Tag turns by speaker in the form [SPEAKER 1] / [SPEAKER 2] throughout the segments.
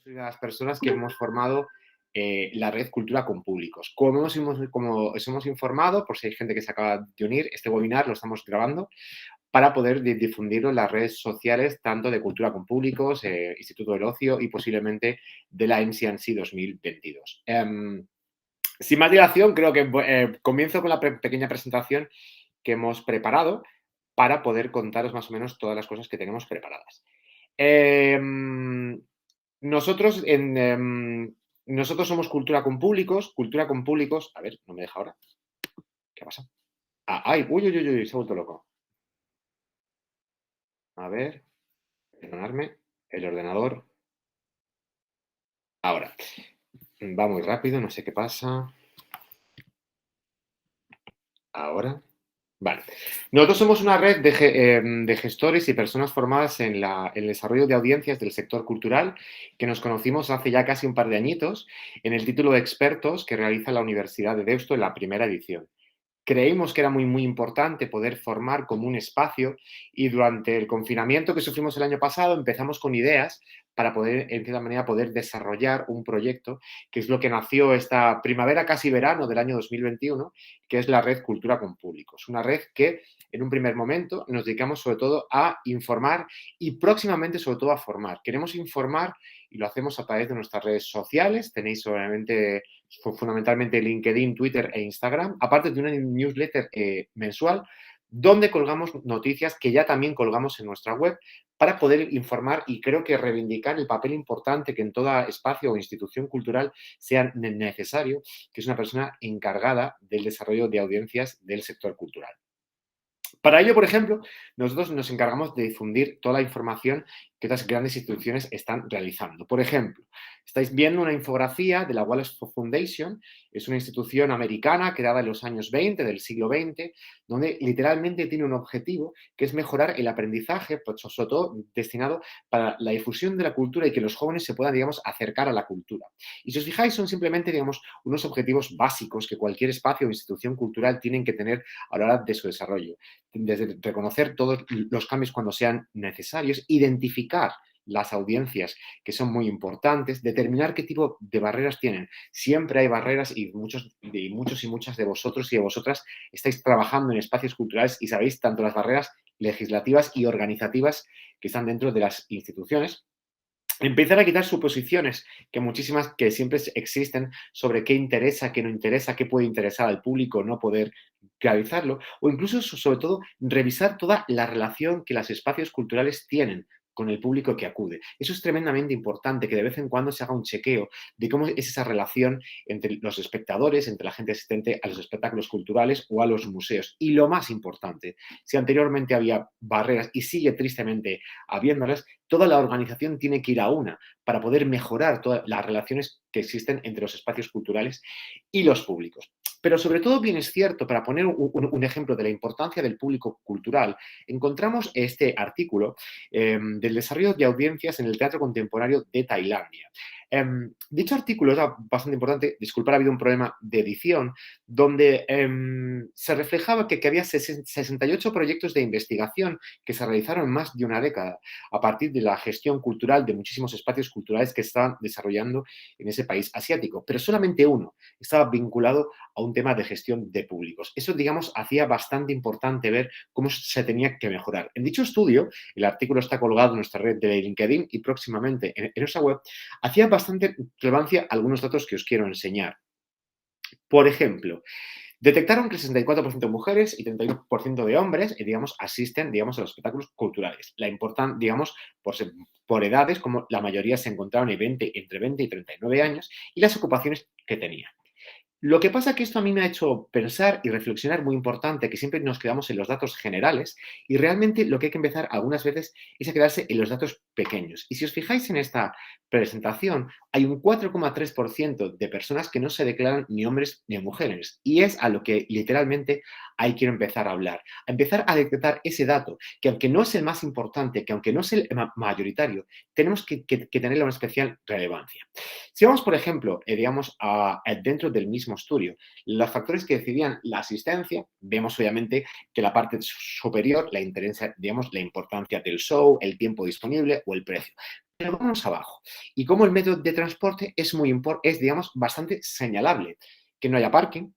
[SPEAKER 1] Soy de las personas que hemos formado la red Cultura con Públicos. Como os hemos informado, por si hay gente que se acaba de unir, este webinar lo estamos grabando para poder difundirlo en las redes sociales, tanto de Cultura con Públicos, Instituto del Ocio y posiblemente de la MCNC 2022. Sin más dilación, creo que comienzo con la pequeña presentación que hemos preparado para poder contaros más o menos todas las cosas que tenemos preparadas. Nosotros, nosotros somos Cultura con Públicos. Cultura con Públicos. A ver, no me deja ahora. ¿Qué pasa? Ay, uy, uy, uy, uy, se ha vuelto loco. A ver, perdonadme. El ordenador. Ahora. Va muy rápido, no sé qué pasa. Ahora. Vale. Nosotros somos una red de gestores y personas formadas en el desarrollo de audiencias del sector cultural que nos conocimos hace ya casi un par de añitos en el título de expertos que realiza la Universidad de Deusto en la primera edición. Creímos que era muy importante poder formar como un espacio y durante el confinamiento que sufrimos el año pasado empezamos con ideas para poder, en cierta manera, poder desarrollar un proyecto que es lo que nació esta primavera, casi verano del año 2021, que es la red Cultura con Públicos. Una red que en un primer momento nos dedicamos sobre todo a informar y próximamente sobre todo a formar. Queremos informar y lo hacemos a través de nuestras redes sociales. Tenéis obviamente fundamentalmente LinkedIn, Twitter e Instagram, aparte de una newsletter mensual donde colgamos noticias que ya también colgamos en nuestra web para poder informar y creo que reivindicar el papel importante que en todo espacio o institución cultural sea necesario, que es una persona encargada del desarrollo de audiencias del sector cultural. Para ello, por ejemplo, nosotros nos encargamos de difundir toda la información que otras grandes instituciones están realizando. Por ejemplo, estáis viendo una infografía de la Wallace Foundation, es una institución americana creada en los años 20 del siglo XX, donde literalmente tiene un objetivo que es mejorar el aprendizaje, pues, sobre todo destinado para la difusión de la cultura y que los jóvenes se puedan, digamos, acercar a la cultura. Y si os fijáis, son simplemente, digamos, unos objetivos básicos que cualquier espacio o institución cultural tienen que tener a la hora de su desarrollo. Desde reconocer todos los cambios cuando sean necesarios, identificar las audiencias que son muy importantes, determinar qué tipo de barreras tienen. Siempre hay barreras y muchos y muchas de vosotros y de vosotras estáis trabajando en espacios culturales y sabéis tanto las barreras legislativas y organizativas que están dentro de las instituciones. Empezar a quitar suposiciones, que muchísimas que siempre existen sobre qué interesa, qué no interesa, qué puede interesar al público, no poder realizarlo, o incluso, sobre todo, revisar toda la relación que los espacios culturales tienen con el público que acude. Eso es tremendamente importante, que de vez en cuando se haga un chequeo de cómo es esa relación entre los espectadores, entre la gente asistente a los espectáculos culturales o a los museos. Y lo más importante, si anteriormente había barreras y sigue tristemente habiéndolas, toda la organización tiene que ir a una para poder mejorar todas las relaciones que existen entre los espacios culturales y los públicos. Pero sobre todo, bien es cierto, para poner un ejemplo de la importancia del público cultural, encontramos este artículo del desarrollo de audiencias en el teatro contemporáneo de Tailandia. Dicho artículo es bastante importante, disculpad, ha habido un problema de edición, donde se reflejaba que había 68 proyectos de investigación que se realizaron en más de una década a partir de la gestión cultural de muchísimos espacios culturales que estaban desarrollando en ese país asiático, pero solamente uno estaba vinculado a un tema de gestión de públicos. Eso, digamos, hacía bastante importante ver cómo se tenía que mejorar. En dicho estudio, el artículo está colgado en nuestra red de LinkedIn y próximamente en nuestra web, hacía bastante relevancia algunos datos que os quiero enseñar. Por ejemplo, detectaron que el 64% de mujeres y 31% de hombres, digamos, asisten, digamos, a los espectáculos culturales. La importan, digamos, por edades, como la mayoría se encontraban entre 20 y 39 años, y las ocupaciones que tenían. Lo que pasa es que esto a mí me ha hecho pensar y reflexionar muy importante, que siempre nos quedamos en los datos generales y realmente lo que hay que empezar algunas veces es a quedarse en los datos pequeños. Y si os fijáis en esta presentación, hay un 4,3% de personas que no se declaran ni hombres ni mujeres. Y es a lo que literalmente ahí quiero empezar a hablar. A empezar a detectar ese dato, que aunque no es el más importante, que aunque no es el mayoritario, tenemos que tenerle una especial relevancia. Si vamos, por ejemplo, digamos, dentro del mismo estudio, los factores que decidían la asistencia, vemos obviamente que la parte superior, digamos, la importancia del show, el tiempo disponible o el precio. Pero vamos abajo. Y cómo el método de transporte es, digamos, bastante señalable. Que no haya parking,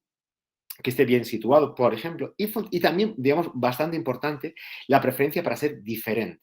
[SPEAKER 1] que esté bien situado, por ejemplo, y también, digamos, bastante importante, la preferencia para ser diferente.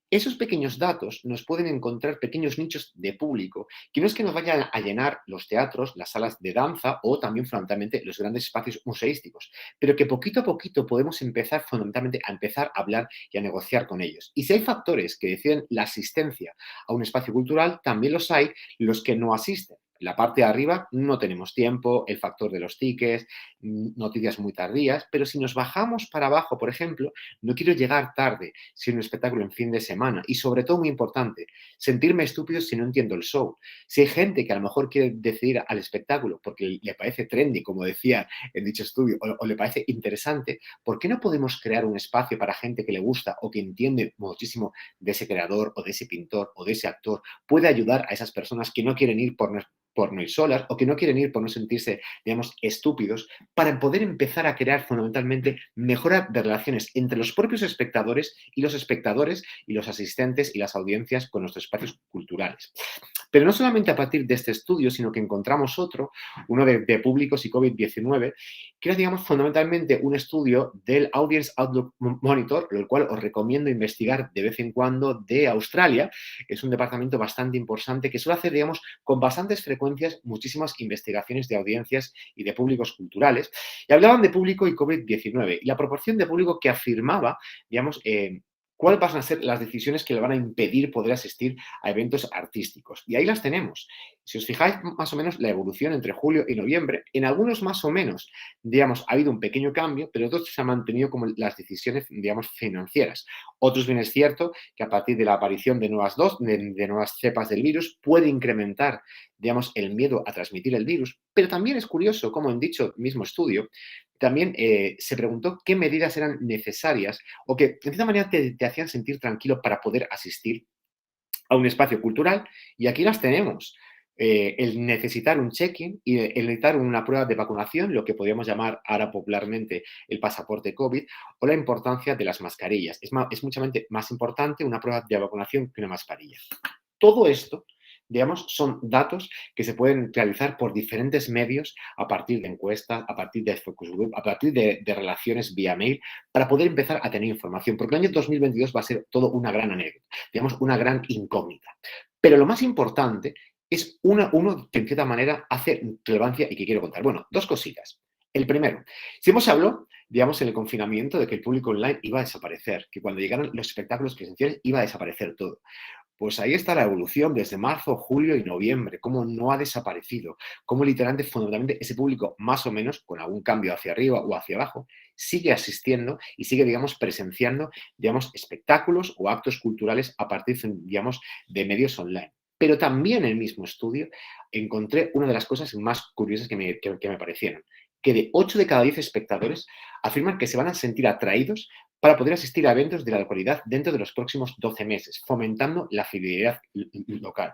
[SPEAKER 1] Esos pequeños datos nos pueden encontrar pequeños nichos de público que no es que nos vayan a llenar los teatros, las salas de danza o también fundamentalmente los grandes espacios museísticos, pero que poquito a poquito podemos empezar fundamentalmente a empezar a hablar y a negociar con ellos. Y si hay factores que deciden la asistencia a un espacio cultural, también los hay los que no asisten. La parte de arriba no tenemos tiempo, el factor de los tickets, noticias muy tardías, pero si nos bajamos para abajo, por ejemplo, no quiero llegar tarde si un espectáculo en fin de semana y sobre todo muy importante, sentirme estúpido si no entiendo el show. Si hay gente que a lo mejor quiere decidir al espectáculo porque le parece trendy, como decía en dicho estudio, o le parece interesante, ¿por qué no podemos crear un espacio para gente que le gusta o que entiende muchísimo de ese creador o de ese pintor o de ese actor? Puede ayudar a esas personas que no quieren ir por no ir solas o que no quieren ir por no sentirse, digamos, estúpidos, para poder empezar a crear fundamentalmente mejora de relaciones entre los propios espectadores y los asistentes y las audiencias con nuestros espacios culturales. Pero no solamente a partir de este estudio, sino que encontramos otro, uno de públicos y COVID-19, que era, digamos, fundamentalmente un estudio del Audience Outlook Monitor, el cual os recomiendo investigar de vez en cuando, de Australia. Es un departamento bastante importante que suele hacer, digamos, con bastantes frecuencias muchísimas investigaciones de audiencias y de públicos culturales. Y hablaban de público y COVID-19 y la proporción de público que afirmaba, digamos, cuáles van a ser las decisiones que le van a impedir poder asistir a eventos artísticos. Y ahí las tenemos. Si os fijáis más o menos la evolución entre julio y noviembre, en algunos más o menos, digamos, ha habido un pequeño cambio, pero otros se han mantenido como las decisiones, digamos, financieras. Otros bien es cierto que a partir de la aparición de de nuevas cepas del virus puede incrementar, digamos, el miedo a transmitir el virus, pero también es curioso, como en dicho mismo estudio, también se preguntó qué medidas eran necesarias o que, de cierta manera, te hacían sentir tranquilo para poder asistir a un espacio cultural y aquí las tenemos. El necesitar un check-in y el necesitar una prueba de vacunación, lo que podríamos llamar ahora popularmente el pasaporte COVID, o la importancia de las mascarillas. Es mucho más importante una prueba de vacunación que una mascarilla. Todo esto, digamos, son datos que se pueden realizar por diferentes medios a partir de encuestas, a partir de focus group, a partir de relaciones vía mail, para poder empezar a tener información, porque el año 2022 va a ser todo una gran anécdota, digamos, una gran incógnita. Pero lo más importante es uno que en cierta manera hace relevancia y que quiero contar. Bueno, dos cositas. El primero, si hemos hablado, digamos, en el confinamiento de que el público online iba a desaparecer, que cuando llegaran los espectáculos presenciales iba a desaparecer todo. Pues ahí está la evolución desde marzo, julio y noviembre, cómo no ha desaparecido, cómo literalmente, fundamentalmente, ese público, más o menos, con algún cambio hacia arriba o hacia abajo, sigue asistiendo y sigue, digamos, presenciando, digamos, espectáculos o actos culturales a partir, digamos, de medios online. Pero también en el mismo estudio encontré una de las cosas más curiosas que me parecieron, que de 8 de cada 10 espectadores afirman que se van a sentir atraídos para poder asistir a eventos de la localidad dentro de los próximos 12 meses, fomentando la fidelidad local.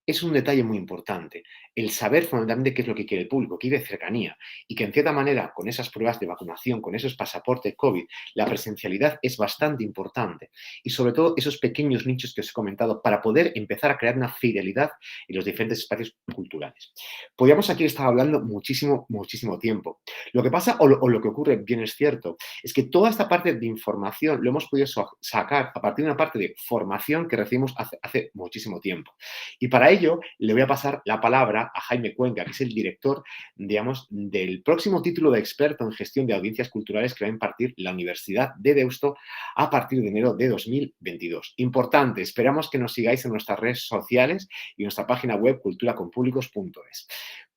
[SPEAKER 1] Es un detalle muy importante, el saber fundamentalmente qué es lo que quiere el público, quiere cercanía y que en cierta manera con esas pruebas de vacunación, con esos pasaportes COVID, la presencialidad es bastante importante y sobre todo esos pequeños nichos que os he comentado para poder empezar a crear una fidelidad en los diferentes espacios culturales. Podríamos aquí estar hablando muchísimo, muchísimo tiempo. Lo que pasa o lo que ocurre, bien es cierto, es que toda esta parte de información lo hemos podido sacar a partir de una parte de formación que recibimos hace muchísimo tiempo. Y para ello le voy a pasar la palabra a Jaime Cuenca, que es el director, digamos, del próximo título de experto en gestión de audiencias culturales que va a impartir la Universidad de Deusto a partir de enero de 2022. Importante, esperamos que nos sigáis en nuestras redes sociales y en nuestra página web culturaconpublicos.es.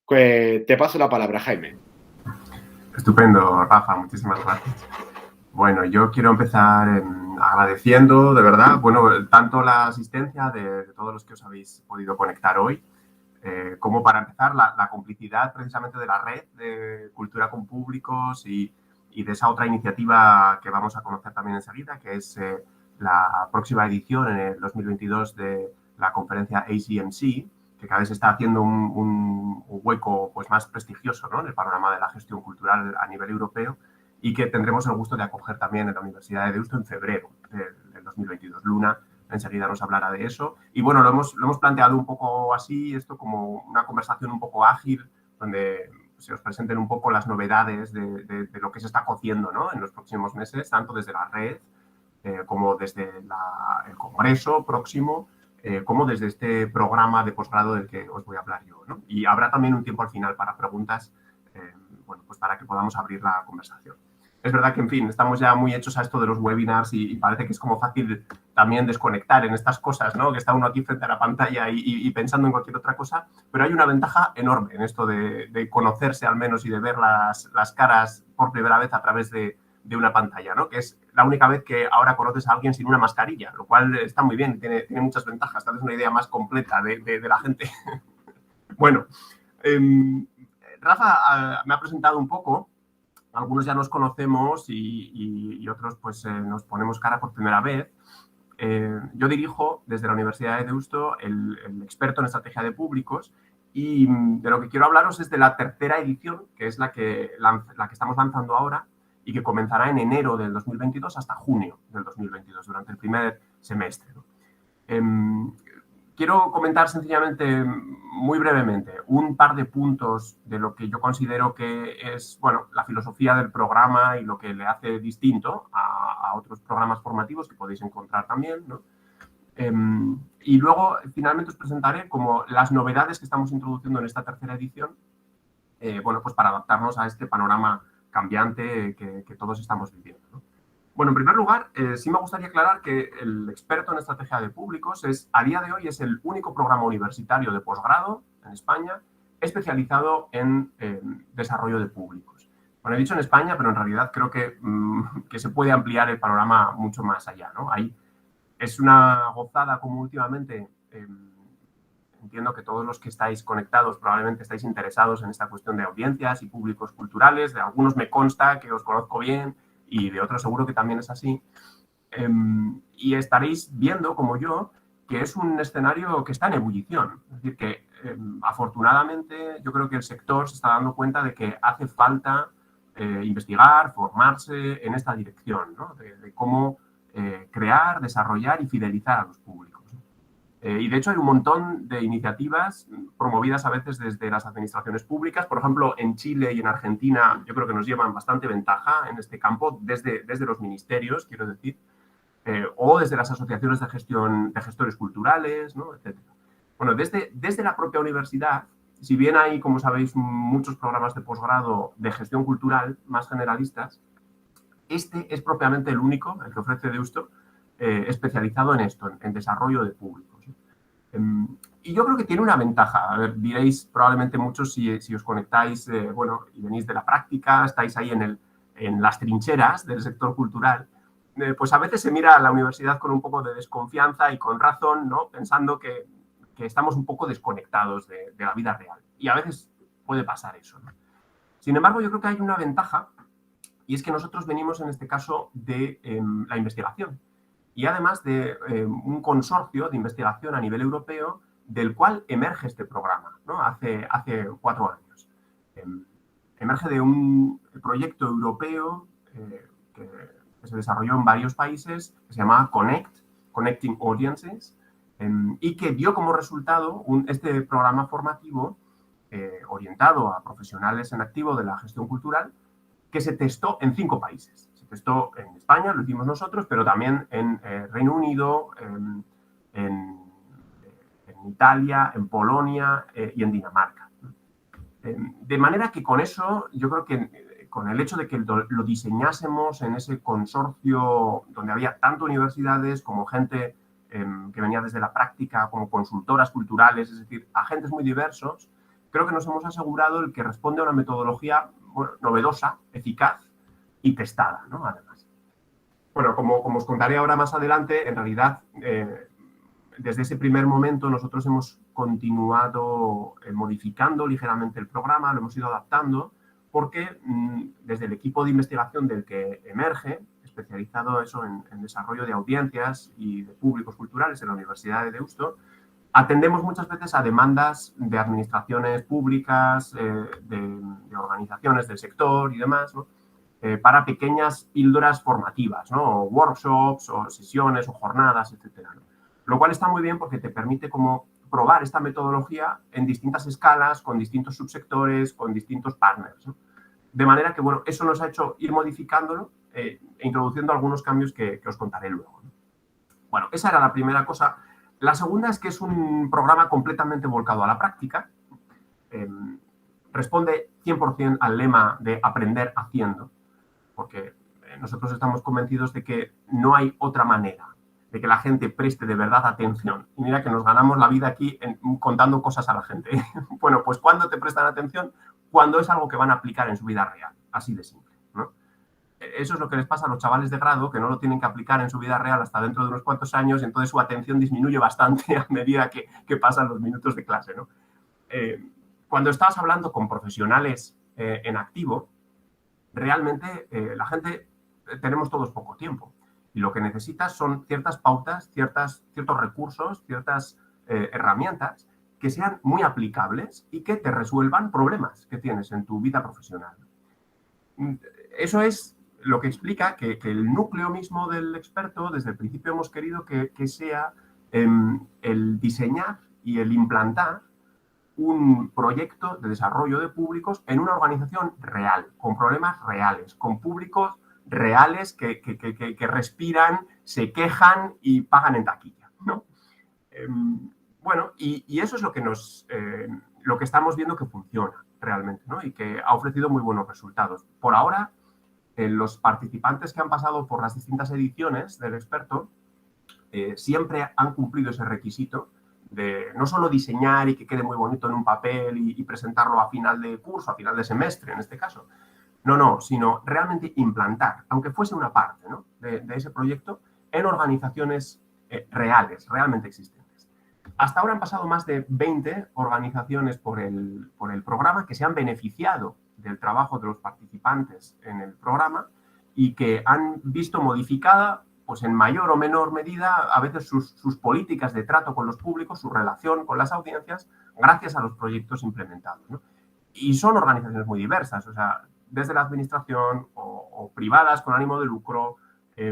[SPEAKER 1] Te paso la palabra, Jaime.
[SPEAKER 2] Estupendo, Rafa, muchísimas gracias. Bueno, yo quiero empezar agradeciendo, de verdad, bueno, tanto la asistencia de todos los que os habéis podido conectar hoy, como para empezar la complicidad precisamente de la red de Cultura con Públicos y de esa otra iniciativa que vamos a conocer también enseguida, que es la próxima edición en el 2022 de la conferencia ACMC, que cada vez está haciendo un hueco pues, más prestigioso, ¿no?, en el panorama de la gestión cultural a nivel europeo y que tendremos el gusto de acoger también en la Universidad de Deusto en febrero del 2022. Luna enseguida nos hablará de eso. Y bueno, lo hemos planteado un poco así, esto como una conversación un poco ágil, donde se os presenten un poco las novedades de lo que se está cociendo, ¿no?, en los próximos meses, tanto desde la red como desde el congreso próximo, como desde este programa de posgrado del que os voy a hablar yo, ¿no? Y habrá también un tiempo al final para preguntas, bueno, pues para que podamos abrir la conversación. Es verdad que, en fin, estamos ya muy hechos a esto de los webinars y parece que es como fácil también desconectar en estas cosas, ¿no?, que está uno aquí frente a la pantalla y pensando en cualquier otra cosa, pero hay una ventaja enorme en esto de conocerse al menos y de ver las caras por primera vez a través de una pantalla, ¿no?, que es la única vez que ahora conoces a alguien sin una mascarilla, lo cual está muy bien, tiene muchas ventajas, tal vez una idea más completa de la gente. Bueno, Rafa me ha presentado un poco. Algunos ya nos conocemos y otros pues nos ponemos cara por primera vez. Yo dirijo desde la Universidad de Deusto el experto en estrategia de públicos y de lo que quiero hablaros es de la tercera edición, que es la que estamos lanzando ahora y que comenzará en enero del 2022 hasta junio del 2022, durante el primer semestre, ¿no? Quiero comentar sencillamente, muy brevemente, un par de puntos de lo que yo considero que es, bueno, la filosofía del programa y lo que le hace distinto a otros programas formativos que podéis encontrar también, ¿no? Y luego, finalmente, os presentaré como las novedades que estamos introduciendo en esta tercera edición, bueno, pues para adaptarnos a este panorama cambiante que todos estamos viviendo, ¿no? Bueno, en primer lugar, sí me gustaría aclarar que el experto en estrategia de públicos a día de hoy es el único programa universitario de posgrado en España especializado en desarrollo de públicos. Bueno, he dicho en España, pero en realidad creo que se puede ampliar el panorama mucho más allá, ¿no? Es una gozada como últimamente, entiendo que todos los que estáis conectados probablemente estáis interesados en esta cuestión de audiencias y públicos culturales. De algunos me consta que os conozco bien, y de otros seguro que también es así. Y estaréis viendo, como yo, que es un escenario que está en ebullición. Es decir, que afortunadamente yo creo que el sector se está dando cuenta de que hace falta investigar, formarse en esta dirección, ¿no?, de cómo crear, desarrollar y fidelizar a los públicos. Y de hecho hay un montón de iniciativas promovidas a veces desde las administraciones públicas. Por ejemplo, en Chile y en Argentina yo creo que nos llevan bastante ventaja en este campo, desde los ministerios, quiero decir, o desde las asociaciones de gestores culturales, ¿no?, etc. Bueno, desde la propia universidad, si bien hay, como sabéis, muchos programas de posgrado de gestión cultural más generalistas, este es propiamente el único, el que ofrece Deusto, especializado en esto, en desarrollo de públicos. Y yo creo que tiene una ventaja. A ver, diréis probablemente muchos si os conectáis, bueno, y venís de la práctica, estáis ahí en las trincheras del sector cultural, pues a veces se mira a la universidad con un poco de desconfianza y con razón, ¿no?, pensando que estamos un poco desconectados de la vida real. Y a veces puede pasar eso, ¿no? Sin embargo, yo creo que hay una ventaja, y es que nosotros venimos en este caso de la investigación y además de un consorcio de investigación a nivel europeo del cual emerge este programa, ¿no?, hace 4 años. Emerge de un proyecto europeo que se desarrolló en varios países, que se llamaba Connecting Audiences, y que dio como resultado este programa formativo orientado a profesionales en activo de la gestión cultural, que se testó en 5 países. Se testó en España, lo hicimos nosotros, pero también en Reino Unido, en Italia, en Polonia y en Dinamarca. De manera que con eso, yo creo que con el hecho de que lo diseñásemos en ese consorcio donde había tanto universidades como gente que venía desde la práctica, como consultoras culturales, es decir, agentes muy diversos, creo que nos hemos asegurado el que responde a una metodología, bueno, novedosa, eficaz y testada, ¿no?, además. Bueno, como os contaré ahora más adelante, en realidad, desde ese primer momento nosotros hemos continuado modificando ligeramente el programa, lo hemos ido adaptando, porque desde el equipo de investigación del que emerge, especializado eso en desarrollo de audiencias y de públicos culturales en la Universidad de Deusto, atendemos muchas veces a demandas de administraciones públicas, de organizaciones del sector y demás, ¿no?, para pequeñas píldoras formativas, ¿no?, o workshops, o sesiones, o jornadas, etcétera, ¿no? lo cual está muy bien porque te permite como probar esta metodología en distintas escalas, con distintos subsectores, con distintos partners, ¿no? De manera que, bueno, eso nos ha hecho ir modificándolo e introduciendo algunos cambios que os contaré luego, ¿no? Bueno, esa era la primera cosa. La segunda es que es un programa completamente volcado a la práctica. Responde 100% al lema de aprender haciendo, porque nosotros estamos convencidos de que no hay otra manera de que la gente preste de verdad atención. Y mira que nos ganamos la vida aquí contando cosas a la gente. Bueno, pues ¿cuándo te prestan atención? Cuando es algo que van a aplicar en su vida real, así de simple, ¿no? Eso es lo que les pasa a los chavales de grado, que no lo tienen que aplicar en su vida real hasta dentro de unos cuantos años, y entonces su atención disminuye bastante a medida que pasan los minutos de clase, ¿no? Cuando estás hablando con profesionales en activo, realmente la gente tenemos todos poco tiempo. Y lo que necesitas son ciertas pautas, ciertos recursos, ciertas herramientas que sean muy aplicables y que te resuelvan problemas que tienes en tu vida profesional. Eso es lo que explica que el núcleo mismo del experto, desde el principio hemos querido que sea el diseñar y el implantar un proyecto de desarrollo de públicos en una organización real, con problemas reales, con públicos reales que respiran, se quejan y pagan en taquilla, ¿no? Bueno, y eso es lo que estamos viendo que funciona realmente, ¿no? Y que ha ofrecido muy buenos resultados. Por ahora, los participantes que han pasado por las distintas ediciones del experto siempre han cumplido ese requisito de no solo diseñar y que quede muy bonito en un papel y presentarlo a final de curso, a final de semestre en este caso. No, sino realmente implantar, aunque fuese una parte, ¿no?, de ese proyecto en organizaciones reales, realmente existentes. Hasta ahora han pasado más de 20 organizaciones por el programa que se han beneficiado del trabajo de los participantes en el programa y que han visto modificada, pues en mayor o menor medida, a veces sus políticas de trato con los públicos, su relación con las audiencias, gracias a los proyectos implementados, ¿no? Y son organizaciones muy diversas, o sea, desde la administración o privadas con ánimo de lucro,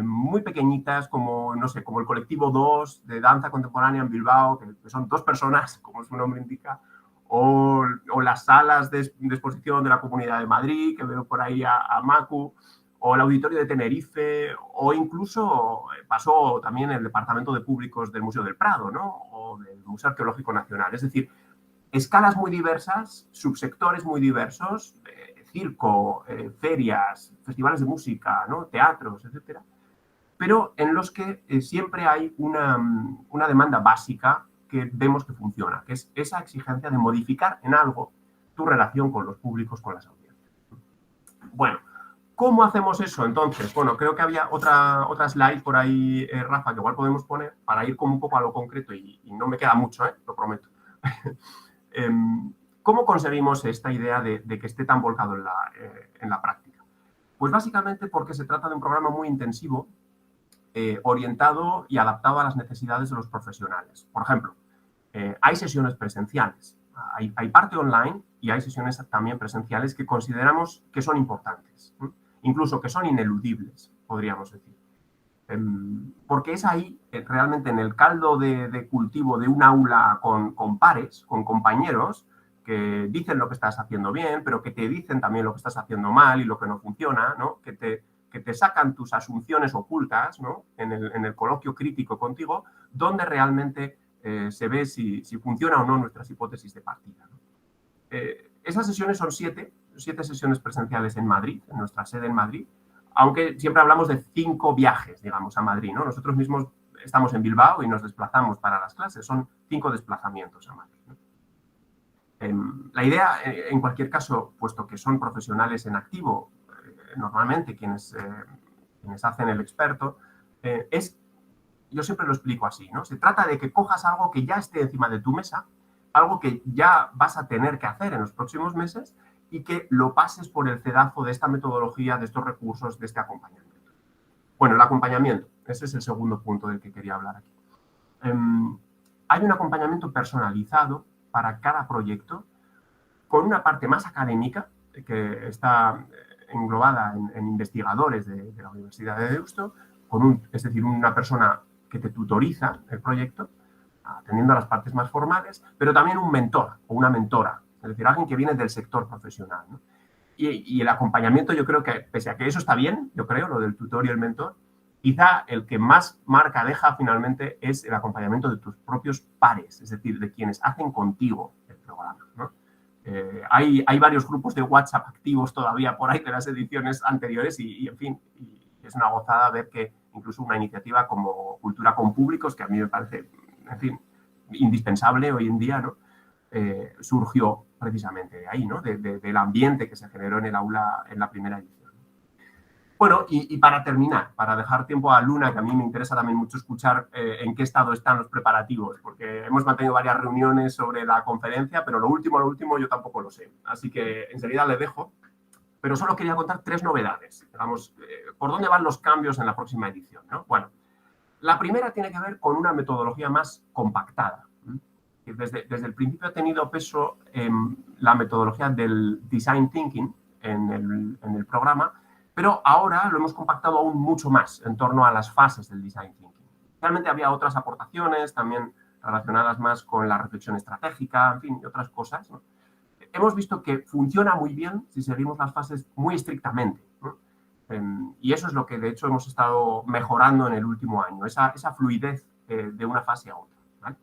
[SPEAKER 2] muy pequeñitas como, no sé, como el colectivo 2 de danza contemporánea en Bilbao, que son 2 personas, como su nombre indica, o las salas de exposición de la Comunidad de Madrid, que veo por ahí a Macu, o el Auditorio de Tenerife, o incluso pasó también el Departamento de Públicos del Museo del Prado, ¿no?, o del Museo Arqueológico Nacional. Es decir, escalas muy diversas, subsectores muy diversos, circo, ferias, festivales de música, ¿no?, teatros, etcétera, pero en los que siempre hay una demanda básica que vemos que funciona, que es esa exigencia de modificar en algo tu relación con los públicos, con las audiencias. Bueno, ¿cómo hacemos eso entonces? Bueno, creo que había otra slide por ahí, Rafa, que igual podemos poner para ir como un poco a lo concreto y no me queda mucho, lo prometo. ¿Cómo conseguimos esta idea de que esté tan volcado en la práctica? Pues básicamente porque se trata de un programa muy intensivo, orientado y adaptado a las necesidades de los profesionales. Por ejemplo, hay sesiones presenciales, hay parte online y hay sesiones también presenciales que consideramos que son importantes, incluso que son ineludibles, podríamos decir. Porque es ahí, realmente en el caldo de cultivo de un aula con pares, con compañeros, que dicen lo que estás haciendo bien, pero que te dicen también lo que estás haciendo mal y lo que no funciona, ¿no?, que te sacan tus asunciones ocultas, ¿no?, en el coloquio crítico contigo, donde realmente se ve si funciona o no nuestras hipótesis de partida, ¿no? Esas sesiones son 7 sesiones presenciales en Madrid, en nuestra sede en Madrid, aunque siempre hablamos de 5 viajes, digamos, a Madrid, ¿no? Nosotros mismos estamos en Bilbao y nos desplazamos para las clases, son 5 desplazamientos a Madrid, ¿no? La idea, en cualquier caso, puesto que son profesionales en activo, normalmente quienes hacen el experto, yo siempre lo explico así, ¿no? Se trata de que cojas algo que ya esté encima de tu mesa, algo que ya vas a tener que hacer en los próximos meses y que lo pases por el cedazo de esta metodología, de estos recursos, de este acompañamiento. Bueno, el acompañamiento, ese es el segundo punto del que quería hablar aquí. Hay un acompañamiento personalizado para cada proyecto, con una parte más académica, que está englobada en investigadores de la Universidad de Deusto, es decir, una persona que te tutoriza el proyecto, atendiendo a las partes más formales, pero también un mentor o una mentora, es decir, alguien que viene del sector profesional, ¿no? Y el acompañamiento, yo creo que, pese a que eso está bien, yo creo, lo del tutor y el mentor, quizá el que más marca deja finalmente es el acompañamiento de tus propios pares, es decir, de quienes hacen contigo el programa, ¿no? Hay varios grupos de WhatsApp activos todavía por ahí de las ediciones anteriores en fin, es una gozada ver que incluso una iniciativa como Cultura con Públicos, que a mí me parece, en fin, indispensable hoy en día, ¿no? Surgió precisamente de ahí, ¿no? Del ambiente que se generó en el aula en la primera edición. Bueno, y para terminar, para dejar tiempo a Luna, que a mí me interesa también mucho escuchar en qué estado están los preparativos, porque hemos mantenido varias reuniones sobre la conferencia, pero lo último yo tampoco lo sé. Así que enseguida le dejo, pero solo quería contar 3 novedades. Digamos, ¿por dónde van los cambios en la próxima edición, ¿no? Bueno, la primera tiene que ver con una metodología más compactada. Desde el principio ha tenido peso la metodología del design thinking en el programa, pero ahora lo hemos compactado aún mucho más en torno a las fases del design thinking. Realmente había otras aportaciones también relacionadas más con la reflexión estratégica, en fin, y otras cosas, ¿no? Hemos visto que funciona muy bien si seguimos las fases muy estrictamente, ¿no? Y eso es lo que, de hecho, hemos estado mejorando en el último año, esa fluidez de una fase a otra, ¿vale?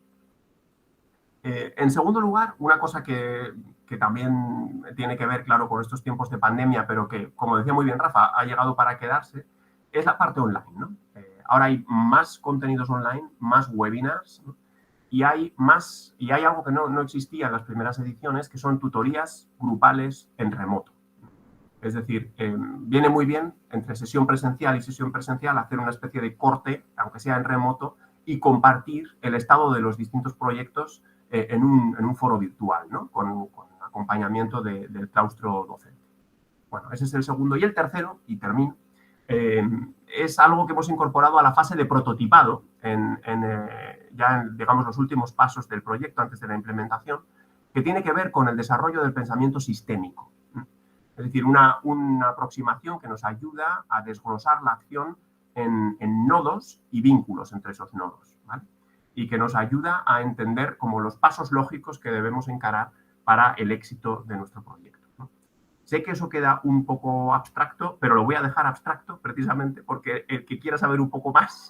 [SPEAKER 2] En segundo lugar, una cosa que también tiene que ver, claro, con estos tiempos de pandemia, pero que, como decía muy bien Rafa, ha llegado para quedarse, es la parte online, ¿no? Ahora hay más contenidos online, más webinars, ¿no? Y hay algo que no existía en las primeras ediciones, que son tutorías grupales en remoto. Es decir, viene muy bien entre sesión presencial y sesión presencial hacer una especie de corte, aunque sea en remoto, y compartir el estado de los distintos proyectos en un foro virtual, ¿no? Con acompañamiento del claustro docente. Bueno, ese es el segundo. Y el tercero, y termino, es algo que hemos incorporado a la fase de prototipado ya en, digamos, los últimos pasos del proyecto antes de la implementación, que tiene que ver con el desarrollo del pensamiento sistémico. Es decir, una aproximación que nos ayuda a desglosar la acción en nodos y vínculos entre esos nodos, ¿vale? Y que nos ayuda a entender como los pasos lógicos que debemos encarar para el éxito de nuestro proyecto, ¿no? Sé que eso queda un poco abstracto, pero lo voy a dejar abstracto precisamente porque el que quiera saber un poco más,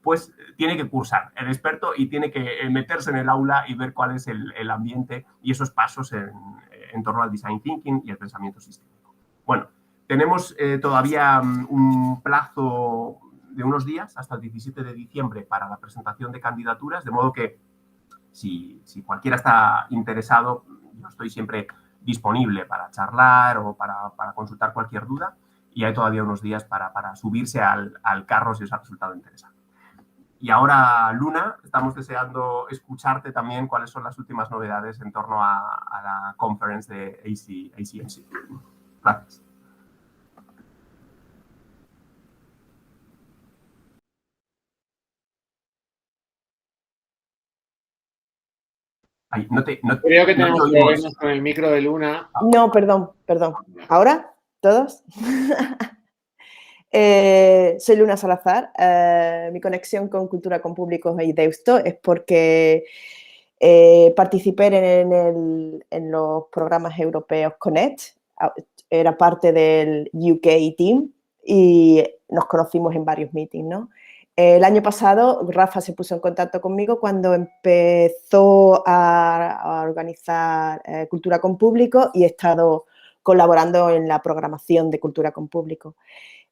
[SPEAKER 2] pues tiene que cursar el experto y tiene que meterse en el aula y ver cuál es el ambiente y esos pasos en torno al design thinking y el pensamiento sistémico. Bueno, tenemos todavía un plazo de unos días, hasta el 17 de diciembre, para la presentación de candidaturas, de modo que si cualquiera está interesado, yo estoy siempre disponible para charlar o para consultar cualquier duda, y hay todavía unos días para subirse al carro si os ha resultado interesante. Y ahora, Luna, estamos deseando escucharte también cuáles son las últimas novedades en torno a la conference de ACMC. Gracias. Ay,
[SPEAKER 1] Creo que tenemos problemas con el micro de Luna.
[SPEAKER 3] No, perdón. ¿Ahora? ¿Todos? Soy Luna Salazar. Mi conexión con Cultura con Públicos y Deusto es porque participé en los programas europeos Connect. Era parte del UK Team y nos conocimos en varios meetings, ¿no? El año pasado, Rafa se puso en contacto conmigo cuando empezó a organizar Cultura con Público y he estado colaborando en la programación de Cultura con Público.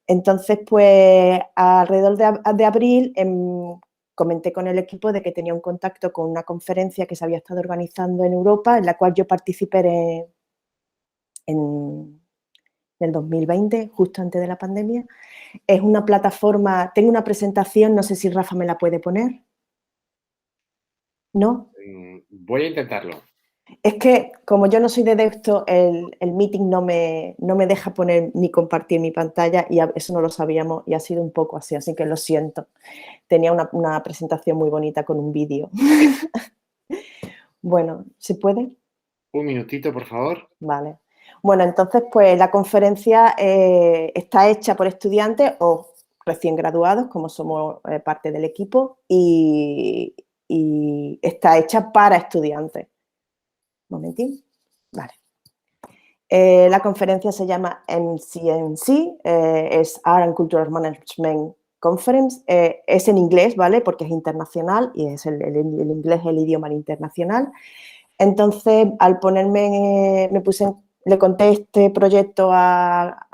[SPEAKER 3] Entonces, pues, alrededor de abril comenté con el equipo de que tenía un contacto con una conferencia que se había estado organizando en Europa, en la cual yo participé en el 2020, justo antes de la pandemia. Es una plataforma, tengo una presentación, no sé si Rafa me la puede poner. ¿No?
[SPEAKER 1] Voy a intentarlo.
[SPEAKER 3] Es que como yo no soy de Deusto, el meeting no me deja poner ni compartir mi pantalla y eso no lo sabíamos y ha sido un poco así que lo siento. Tenía una presentación muy bonita con un vídeo. Bueno, ¿se puede?
[SPEAKER 1] Un minutito, por favor.
[SPEAKER 3] Vale. Bueno, entonces, pues la conferencia está hecha por estudiantes o recién graduados, como somos parte del equipo, y está hecha para estudiantes. Un momentín. Vale. La conferencia se llama MCMC, es Art and Cultural Management Conference. Es en inglés, ¿vale? Porque es internacional y es el inglés es el idioma internacional. Entonces, al ponerme, le conté este proyecto a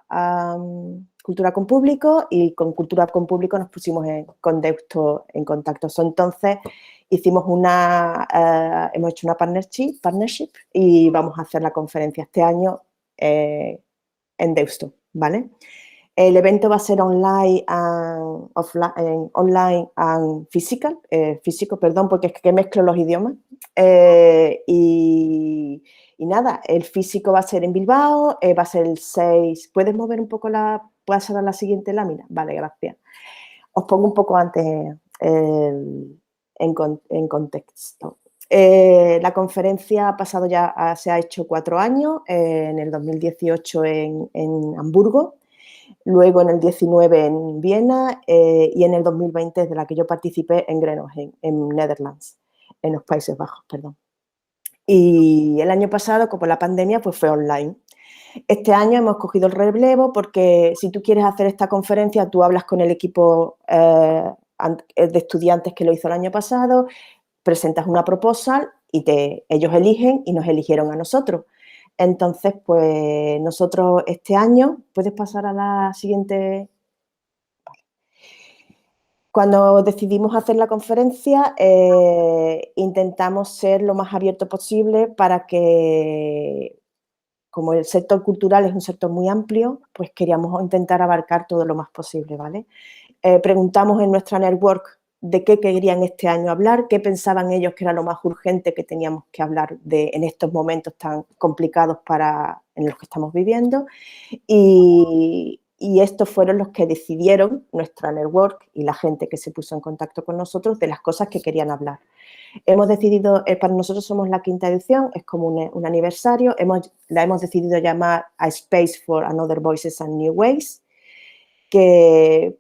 [SPEAKER 3] Cultura con Público, y con Cultura con Público nos pusimos con Deusto en contacto. Entonces, hemos hecho una partnership y vamos a hacer la conferencia este año en Deusto, ¿vale? El evento va a ser online and offline, online and físico, perdón, porque es que mezclo los idiomas. Y nada, el físico va a ser en Bilbao, va a ser el 6. ¿Puedes mover un poco pasar a la siguiente lámina? Vale, gracias. Os pongo un poco antes en contexto. La conferencia ha pasado ya, se ha hecho 4 años, en el 2018 en Hamburgo, luego en el 19 en Viena y en el 2020, de la que yo participé, en Groningen, en Netherlands, en los Países Bajos, perdón. Y el año pasado, como la pandemia, pues fue online. Este año hemos cogido el relevo porque si tú quieres hacer esta conferencia, tú hablas con el equipo de estudiantes que lo hizo el año pasado, presentas una proposal y ellos eligen y nos eligieron a nosotros. Entonces, pues nosotros este año, ¿puedes pasar a la siguiente? Cuando decidimos hacer la conferencia, intentamos ser lo más abierto posible para que, como el sector cultural es un sector muy amplio, pues queríamos intentar abarcar todo lo más posible, ¿vale? Preguntamos en nuestra network de qué querían este año hablar, qué pensaban ellos que era lo más urgente que teníamos que hablar en estos momentos tan complicados en los que estamos viviendo, y estos fueron los que decidieron, nuestra network y la gente que se puso en contacto con nosotros, de las cosas que querían hablar. Hemos decidido, para nosotros somos la 5ª edición, es como un aniversario, la hemos decidido llamar A Space for Another Voices and New Ways, que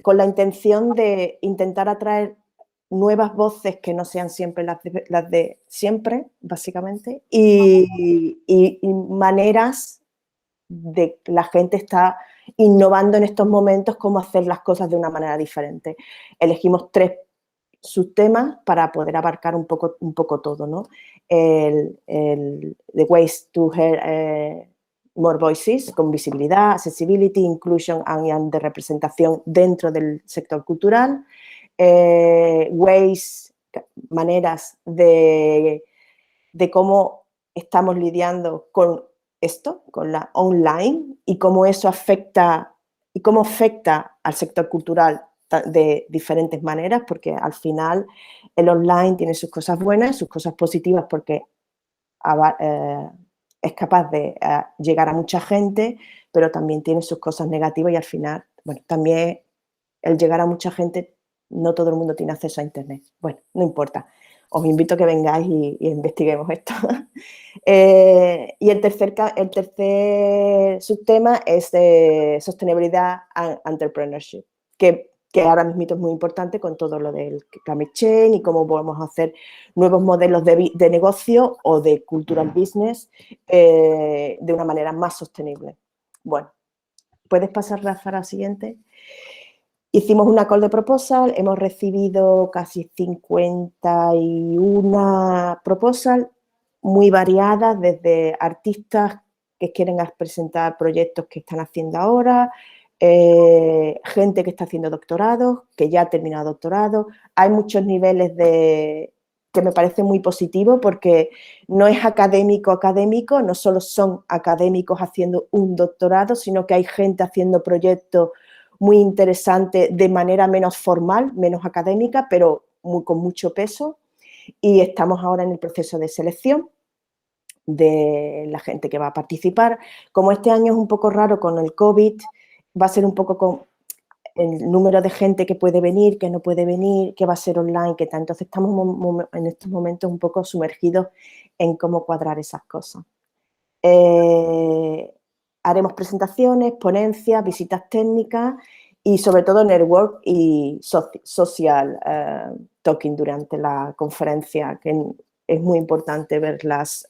[SPEAKER 3] con la intención de intentar atraer nuevas voces que no sean siempre las de siempre, básicamente, y maneras de la gente está innovando en estos momentos cómo hacer las cosas de una manera diferente. Elegimos 3 subtemas para poder abarcar un poco todo, ¿no? The Ways to Hear More Voices, con visibilidad, accessibility, inclusion and de representación dentro del sector cultural. Ways, maneras de cómo estamos lidiando con esto, con la online, y cómo eso afecta al sector cultural de diferentes maneras, porque al final el online tiene sus cosas buenas, sus cosas positivas, porque es capaz de llegar a mucha gente, pero también tiene sus cosas negativas, y al final, bueno, también el llegar a mucha gente, no todo el mundo tiene acceso a internet. Bueno, no importa. Os invito a que vengáis y investiguemos esto. Y el tercer subtema es de sostenibilidad and entrepreneurship, que ahora mismo es muy importante con todo lo del climate change y cómo podemos hacer nuevos modelos de negocio o de cultural business de una manera más sostenible. Bueno, ¿puedes pasar, Rafa, a la siguiente? Hicimos una call de proposal, hemos recibido casi 51 proposals muy variadas, desde artistas que quieren presentar proyectos que están haciendo ahora, gente que está haciendo doctorados, que ya ha terminado doctorado. Hay muchos niveles que me parece muy positivo, porque no es académico, no solo son académicos haciendo un doctorado, sino que hay gente haciendo proyectos muy interesante de manera menos formal, menos académica, pero con mucho peso. Y estamos ahora en el proceso de selección de la gente que va a participar. Como este año es un poco raro con el COVID, va a ser un poco con el número de gente que puede venir, que no puede venir, que va a ser online, que tal. Entonces estamos en estos momentos un poco sumergidos en cómo cuadrar esas cosas. Haremos presentaciones, ponencias, visitas técnicas, y sobre todo network y social talking durante la conferencia, que es muy importante ver las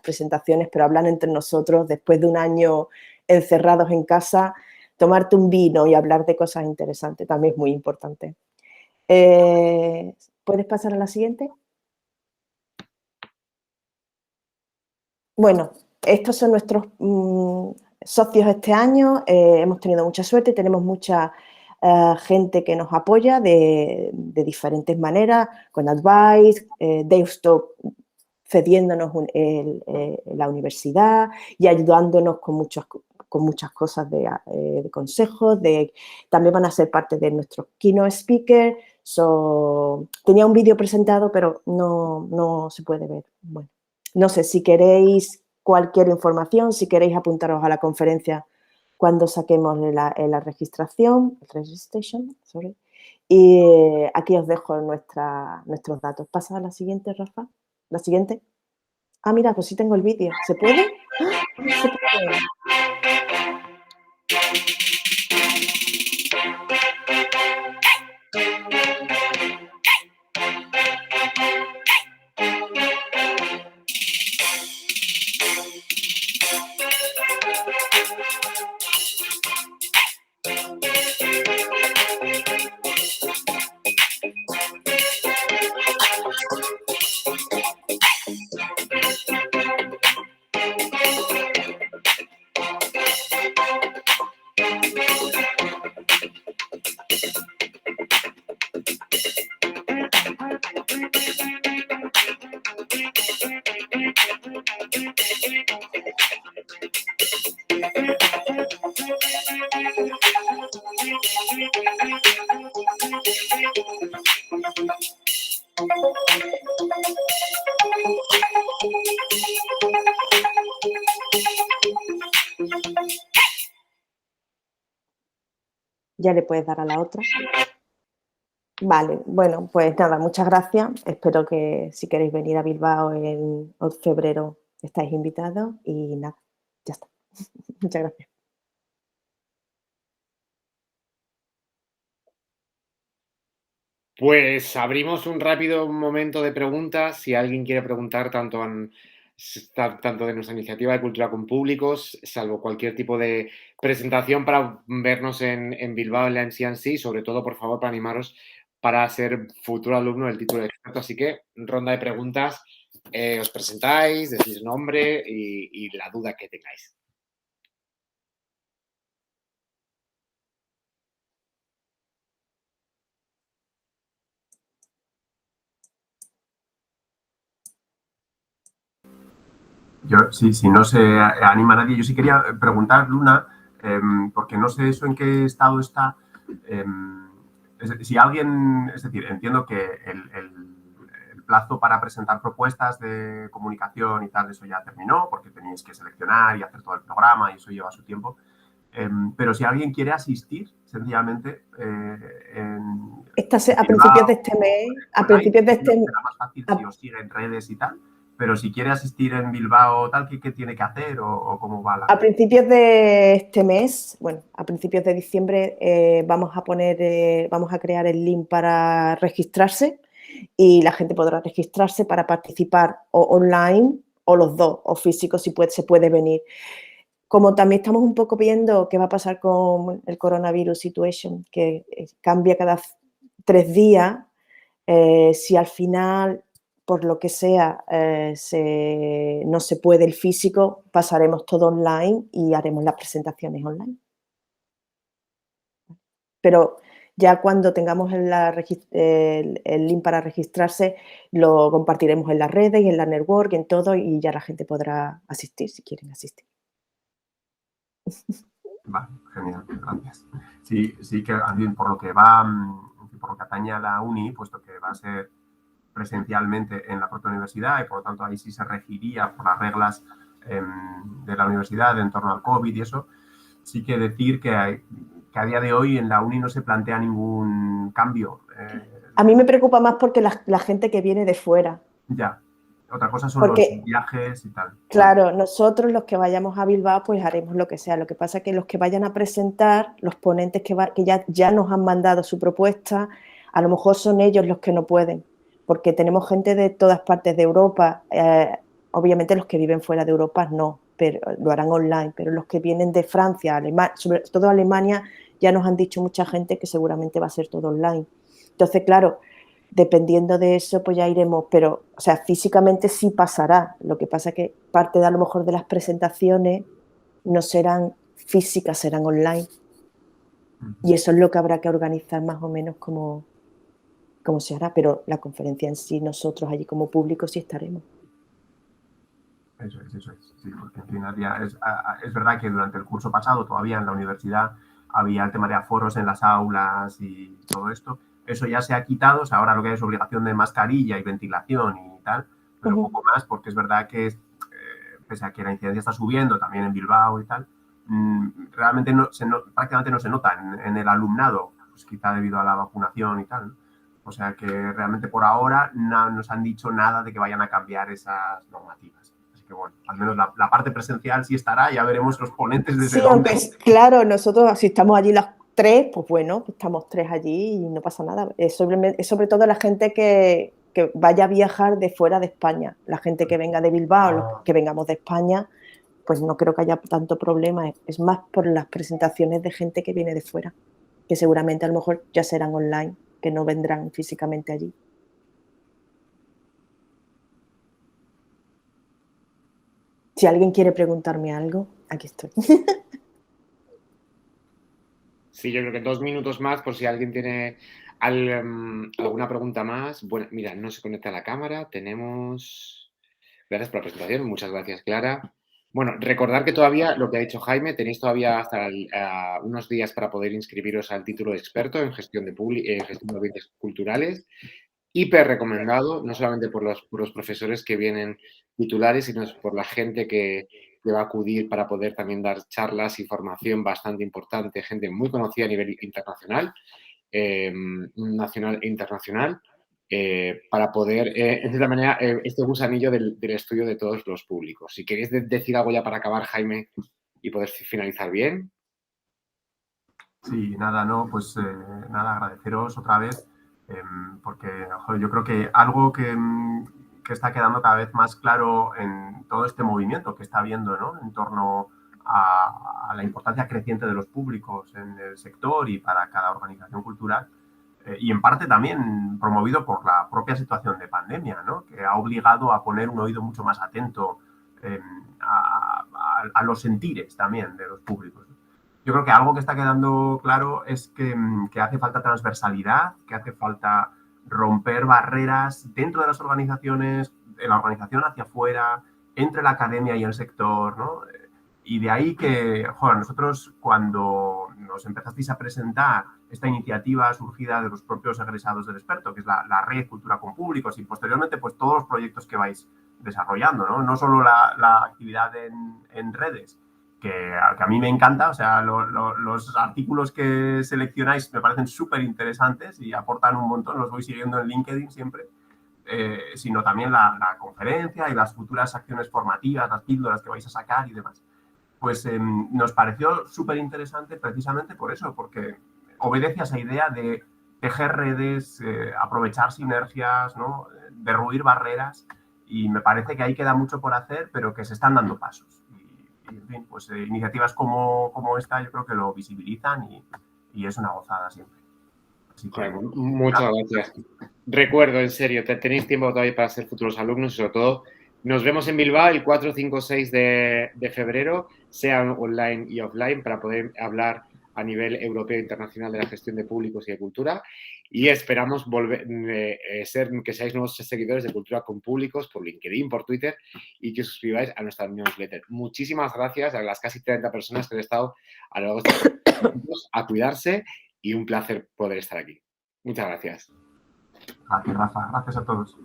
[SPEAKER 3] presentaciones, pero hablan entre nosotros después de un año encerrados en casa, tomarte un vino y hablar de cosas interesantes también es muy importante. ¿Puedes pasar a la siguiente? Bueno, estos son nuestros socios este año. Hemos tenido mucha suerte, tenemos mucha gente que nos apoya de diferentes maneras, con advice, Desktop cediéndonos la universidad y ayudándonos con muchas cosas de consejos. También van a ser parte de nuestros keynote speakers. Tenía un vídeo presentado, pero no se puede ver. Bueno, no sé si queréis cualquier información, si queréis apuntaros a la conferencia cuando saquemos la registración, y aquí os dejo nuestros datos. Pasa a la siguiente, Rafa. La siguiente. Ah, mira, pues sí tengo el vídeo. ¿Se puede? ¡Ah! Se puede. Ya le puedes dar a la otra. Vale, bueno, pues nada, muchas gracias. Espero que si queréis venir a Bilbao en febrero estáis invitados y nada, ya está. Muchas gracias.
[SPEAKER 1] Pues abrimos un rápido momento de preguntas. Si alguien quiere preguntar tanto de nuestra iniciativa de cultura con públicos, salvo cualquier tipo de presentación para vernos en Bilbao en la MCNC, sobre todo, por favor, para animaros para ser futuro alumno del título de experto. Así que, ronda de preguntas, os presentáis, decís nombre y la duda que tengáis.
[SPEAKER 2] Yo, sí, si no se anima nadie, yo sí quería preguntar, Luna, porque no sé eso en qué estado está. Si alguien, es decir, entiendo que el plazo para presentar propuestas de comunicación y tal, eso ya terminó, porque tenéis que seleccionar y hacer todo el programa y eso lleva su tiempo. Pero si alguien quiere asistir, sencillamente,
[SPEAKER 3] a principios de este mes,
[SPEAKER 2] será más fácil si os sigue en redes y tal. Pero si quiere asistir en Bilbao, tal, ¿qué tiene que hacer o cómo va la...?
[SPEAKER 3] A principios de este mes, bueno, a principios de diciembre, vamos a crear el link para registrarse y la gente podrá registrarse para participar o online o los dos, o físico si se puede venir. Como también estamos un poco viendo qué va a pasar con el coronavirus situation, que cambia cada 3 días, si al final, por lo que sea, no se puede el físico, pasaremos todo online y haremos las presentaciones online. Pero ya cuando tengamos el link para registrarse, lo compartiremos en las redes y en la network, en todo, y ya la gente podrá asistir si quieren asistir.
[SPEAKER 2] Vale, genial, gracias. Sí que por lo que va, por lo que atañe a la uni, puesto que va a ser presencialmente en la propia universidad y por lo tanto ahí sí se regiría por las reglas de la universidad en torno al COVID y eso, sí que decir que a día de hoy en la uni no se plantea ningún cambio.
[SPEAKER 3] A mí me preocupa más porque la gente que viene de fuera.
[SPEAKER 2] Ya. Otra cosa son
[SPEAKER 3] Porque,
[SPEAKER 2] los viajes y tal.
[SPEAKER 3] claro, nosotros los que vayamos a Bilbao, pues haremos lo que sea. Lo que pasa es que los que vayan a presentar, los ponentes que ya nos han mandado su propuesta, a lo mejor son ellos los que no pueden, porque tenemos gente de todas partes de Europa. Obviamente los que viven fuera de Europa no, pero lo harán online, pero los que vienen de Francia, Alemania, sobre todo Alemania, ya nos han dicho mucha gente que seguramente va a ser todo online. Entonces, claro, dependiendo de eso, pues ya iremos, pero, o sea, físicamente sí pasará. Lo que pasa es que parte de a lo mejor de las presentaciones no serán físicas, serán online. Y eso es lo que habrá que organizar más o menos como se hará, pero la conferencia en sí, nosotros allí como público sí estaremos.
[SPEAKER 2] Eso es. Sí, porque al final ya es verdad que durante el curso pasado todavía en la universidad había el tema de aforos en las aulas y todo esto. Eso ya se ha quitado, o sea, ahora lo que hay es obligación de mascarilla y ventilación y tal, pero poco más, porque es verdad que pese a que la incidencia está subiendo también en Bilbao y tal, realmente prácticamente no se nota en el alumnado, pues quizá debido a la vacunación y tal, ¿no? O sea que realmente por ahora no nos han dicho nada de que vayan a cambiar esas normativas. Así que bueno, al menos la parte presencial sí estará, ya veremos los ponentes desde
[SPEAKER 3] Sí, aunque
[SPEAKER 2] dónde.
[SPEAKER 3] claro, nosotros si estamos allí las tres, pues bueno, pues estamos tres allí y no pasa nada. Es sobre todo la gente que vaya a viajar de fuera de España, la gente que venga de Bilbao, los que vengamos de España, pues no creo que haya tanto problema. Es más por las presentaciones de gente que viene de fuera, que seguramente a lo mejor ya serán online, que no vendrán físicamente allí. Si alguien quiere preguntarme algo, aquí estoy.
[SPEAKER 1] Sí, yo creo que 2 minutos más por si alguien tiene alguna pregunta más. Bueno, mira, no se conecta la cámara. Tenemos... Gracias por la presentación. Muchas gracias, Clara. Bueno, recordar que todavía, lo que ha dicho Jaime, tenéis todavía hasta unos días para poder inscribiros al título de experto en gestión de bienes culturales. Hiper recomendado, no solamente por los profesores que vienen titulares, sino por la gente que va a acudir para poder también dar charlas y formación bastante importante, gente muy conocida a nivel internacional, nacional e internacional, para poder, en cierta manera, este gusanillo del estudio de todos los públicos. Si queréis decir algo ya para acabar, Jaime, y poder finalizar bien.
[SPEAKER 2] Sí, nada, no, pues nada, agradeceros otra vez, porque joder, yo creo que algo que está quedando cada vez más claro en todo este movimiento que está habiendo, ¿no? En torno a la importancia creciente de los públicos en el sector y para cada organización cultural, y en parte también promovido por la propia situación de pandemia, ¿no? Que ha obligado a poner un oído mucho más atento a los sentires también de los públicos. Yo creo que algo que está quedando claro es que hace falta transversalidad, que hace falta romper barreras dentro de las organizaciones, de la organización hacia afuera, entre la academia y el sector, ¿no? Y de ahí que, joder, nosotros cuando nos empezasteis a presentar esta iniciativa surgida de los propios egresados del experto, que es la red Cultura con Públicos, y posteriormente pues todos los proyectos que vais desarrollando, ¿no? No solo la actividad en redes, que a mí me encanta, o sea, los artículos que seleccionáis me parecen súper interesantes y aportan un montón, los voy siguiendo en LinkedIn siempre, sino también la conferencia y las futuras acciones formativas, las píldoras que vais a sacar y demás. Pues nos pareció súper interesante precisamente por eso, porque obedece a esa idea de tejer redes, aprovechar sinergias, ¿no? Derruir barreras, y me parece que ahí queda mucho por hacer, pero que se están dando pasos. Y en fin, pues iniciativas como esta yo creo que lo visibilizan y es una gozada siempre. Así que,
[SPEAKER 1] Muchas gracias. Recuerdo, en serio, tenéis tiempo todavía para ser futuros alumnos y sobre todo nos vemos en Bilbao el 4, 5, 6 de febrero, sea online y offline, para poder hablar a nivel europeo e internacional de la gestión de públicos y de cultura. Y esperamos que seáis nuevos seguidores de Cultura con Públicos por LinkedIn, por Twitter, y que os suscribáis a nuestra newsletter. Muchísimas gracias a las casi 30 personas que han estado a lo largo de estos minutos, a cuidarse, y un placer poder estar aquí. Muchas gracias.
[SPEAKER 2] gracias, Rafa. Gracias a todos.